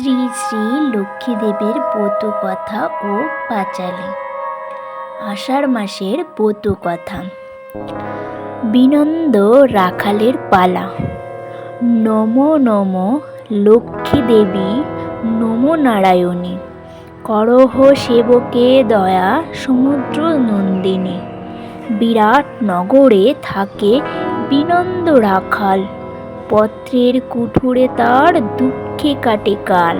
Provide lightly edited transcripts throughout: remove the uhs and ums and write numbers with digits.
শ্রী শ্রী লক্ষ্মীদেবীর ব্রত কথা ও পাঁচালী। আষাঢ় মাসের ব্রত কথা। বিনন্দ রাখালের পালা। নমো নমো লক্ষ্মী দেবী, নমো নারায়ণী, করহ সেবকে দয়া সমুদ্র নন্দিনী। বিরাট নগরে থাকে বিনন্দ রাখাল, পত্রের কুঠুরে তার দুঃখে কাটে কাল।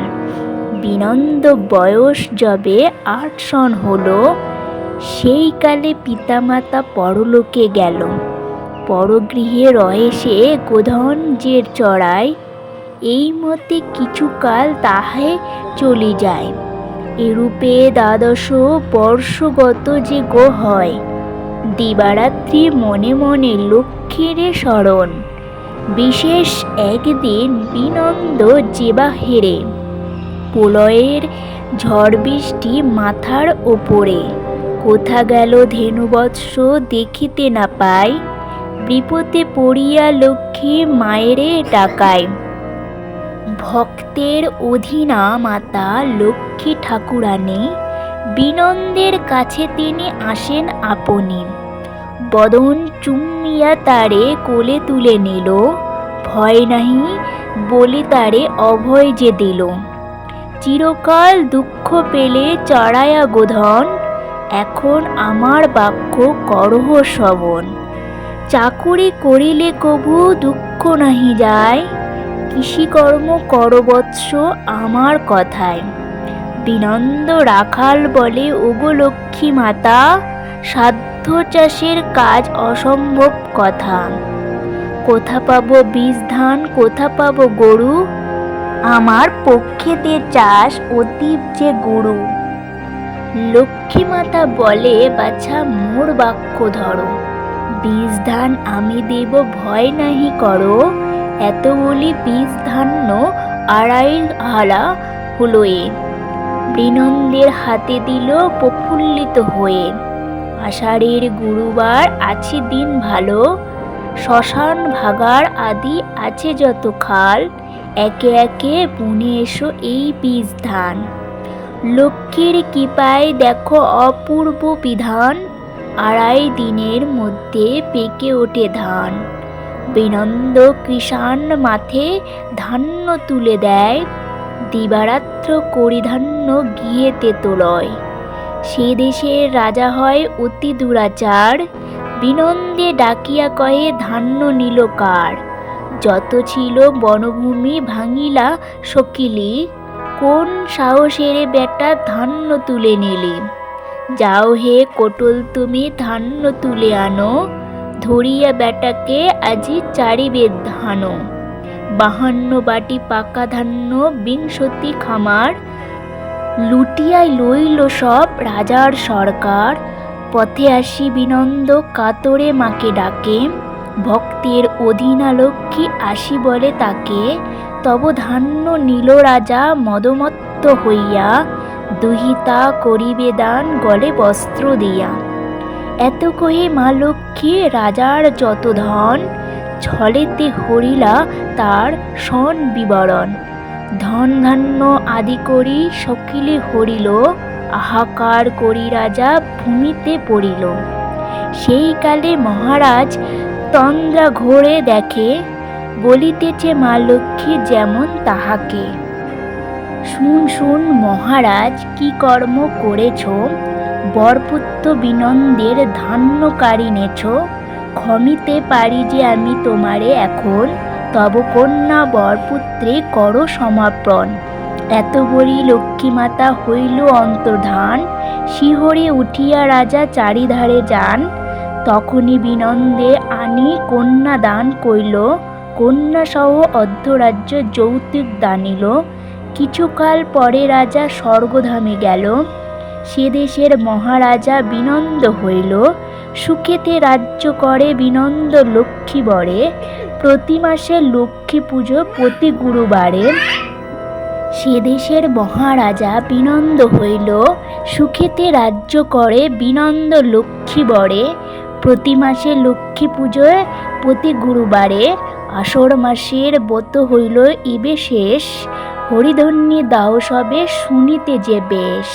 বিনন্দ বয়স যবে 8 সন হলো, সেই কালে পিতামাতা পরলোকে গেল। পরগৃহে রহে সে গোধন যে চড়ায়, এই মতে কিছুকাল তাহে চলি যায়। এরূপে 12 বর্ষগত যে গো হয়, দিবারাত্রি মনে মনে লক্ষ্মীর স্মরণ। বিশেষ একদিন বিনন্দ যেবা হেরে, প্রলয়ের ঝড় বৃষ্টি মাথার ওপরে। কোথা গেল ধেনুবৎস দেখিতে না পায়, বিপদে পড়িয়া লক্ষ্মী মায়েরে ডাকায়। ভক্তের অধীনা মাতা লক্ষ্মী ঠাকুরানী, বিনন্দের কাছে তিনি আসেন আপনি। বদন চুম্বিয়া তারে কোলে তুলে নিল, ভয় নাহি বলে তারে অভয় যে দিল। চিরকাল দুঃখ পেলে চড়ায়া গোধন, এখন আমার বাক্য করহ শ্রবণ। চাকুরি করিলে কভু দুঃখ নাহি যায়, কৃষিকর্ম কর বৎস আমার কথায়। বিনন্দ রাখাল বলে, ওগো লক্ষ্মী মাতা, সাধ্য চাষের কাজ অসম্ভব কথা। কোথা পাবো বীজ ধান, কোথা পাবো গরু, আমার পক্ষেতে চাষ অতীব যে গুরু। লক্ষ্মী মাতা বলে, বাছা মোর বাক্য ধরো, বীজ ধান আমি দেব ভয় নাহি করো। এত বলি বীজ ধান্য 2.5 হালা হলো এ। বিনন্দের হাতে দিল প্রফুল্লিত হয়ে। আষাঢ়ের গুরুবার আছে দিন ভালো, শ্মশান ভাগাড় আদি আছে যত খাল। একে একে বুনে এসো এই বীজ ধান, লক্ষ্মীর কৃপায় দেখো অপূর্ব বিধান। 2.5 দিনের মধ্যে পেকে ওঠে ধান। বিনন্দ কৃষাণ মাঠে ধান্য তুলে দেয়, দিবারাত্র করি ধান্য গৃহেতে তোলয়। সে দেশের রাজা হয় অতি দুরাচার, বিনন্দে ডাকিয়া কহে ধান্য নিল কার। যত ছিল বনভূমি ভাঙিলা সকিলি, কোন সাহসেরে বেটা ধান্য তুলে নিলি। যাও হে কোটল তুমি ধান্য তুলে আনো, ধরিয়া বেটাকে আজি চারিবে ধান। 52 বাটি পাকা ধান্য 20 খামার, লুটিয়াই লইল সব রাজার সরকার। পথে আসি বিনন্দ কাতরে মাকে ডাকে, ভক্তের অধীনা লক্ষ্মী আসি বলে তাকে। তব ধান্য নিল রাজা মদমত্ত হইয়া, দুহিতা করিবে দান গলে বস্ত্র দিয়া। এত কহে মা লক্ষ্মী রাজার যত ধন, ছলেতে হরিলা তার সন বিবরণ। ধন ধান্য আদি করি সকিলে হরিল, হাহাকার করি রাজা ভূমিতে পড়িল। সেই কালে মহারাজ তন্দ্রা ঘোরে দেখে, বলিতেছে মা লক্ষ্মী যেমন তাহাকে। শুন শুন মহারাজ কি কর্ম করেছ, বরপুত্র বিনন্দের ধান্য কাড়িনেছ। ক্ষমিতে পারি যে আমি তোমারে এখন, তব কন্যা বরপুত্রে কর সমাপন। এত বলি লক্ষ্মীমাতা হইল অন্তর্ধান, শিহরে উঠিয়া রাজা চারিধারে যান। তখনই বিনন্দে আনি কন্যা দান কইল, কন্যা সহ অর্ধরাজ্য যৌতুক দানিল। কিছুকাল পরে রাজা স্বর্গধামে গেল, সে দেশের মহারাজা বিনন্দ হইল। সুখেতে রাজ্য করে বিনন্দ লক্ষ্মী বরে, প্রতি মাসে লক্ষ্মী পুজো প্রতি গুরুবারে। সে দেশের মহারাজা বিনন্দ হইল, সুখেতে রাজ্য করে বিনন্দ লক্ষ্মী বরে, প্রতি মাসে লক্ষ্মী পুজোয় প্রতি গুরুবারে। আষাঢ় মাসের ব্রত হইল ইবে শেষ, হরিধন্যে দাও সবে শুনিতে যে বেশ।